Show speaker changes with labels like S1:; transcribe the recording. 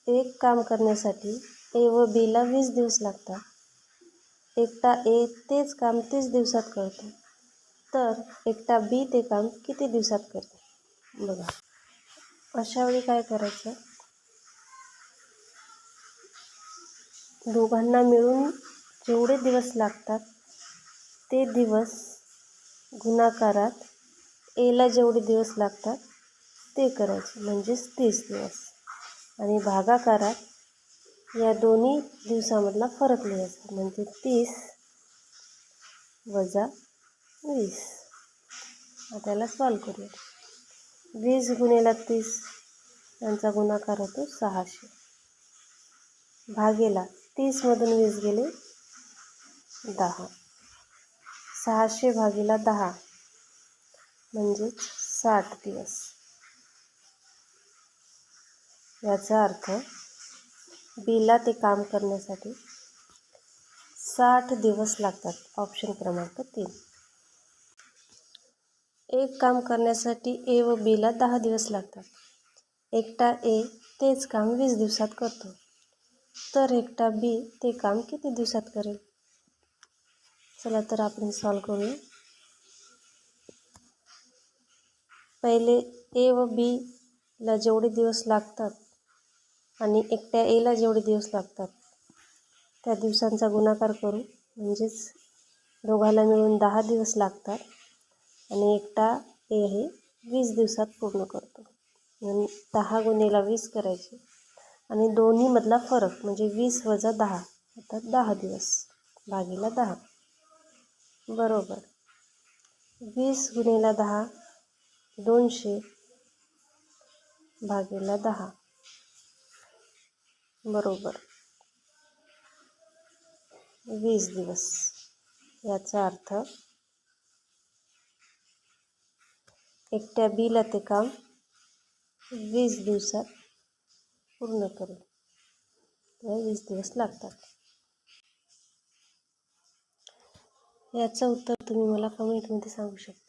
S1: एक काम करण्यासाठी ए व बीला 20 दिवस लागतात. एकटा ए तेच काम 30 दिवसात करतो, तर एकटा बी ते काम किती दिवसात करतो? बघा, अशा वेळी काय करायचं, दोघांना मिळून जेवढे दिवस लागतात ते दिवस गुणाकारात एला जेवढे दिवस लागतात ते करायचे, म्हणजेच 30 दिवस, आणि भागाकारात या दोन्ही दिवसामधला फरक लिहायचा, म्हणजे 30 वजा 20. आता याला सॉल्व करूया. 20 गुणिले 30 यांचा गुणाकार होतो 600, भागेला 30मधून 20 गेले 10. 600 भागीला 10 म्हणजेच 60 दिवस. याचा अर्थ बीला ते काम करण्यासाठी 60 दिवस लागतात. ऑप्शन क्रमांक 3. एक काम करण्यासाठी ए व बीला 10 दिवस लागतात. एकटा ए तेच काम 20 दिवसात करतो, तर एकटा बी ते काम किती दिवसात करेल? चला तर आपण सॉल्व करूया. पहिले ए व बीला जेवढे दिवस लागतात आणि एकट्या एला जेवढे दिवस लागतात त्या दिवसांचा गुणाकार करू, म्हणजेच दोघांना मिळून 10 दिवस लागतात आणि एकटा ए हे 20 दिवसात पूर्ण करतो. 10 गुणिले 20 करायचे आणि दोन्हीमधला फरक म्हणजे 20 वजा 10 अर्थात 10 दिवस, भागीला 10 बरोबर 20 गुणिले 10 200 भागीला 10 बरोबर 20 दिवस. याचा अर्थ एकट्या बीला ते काम 20 दिवसात पूर्ण करेल, 20 दिवस लागतात. याचं उत्तर तुम्ही मला कमेंटमध्ये सांगू शकता.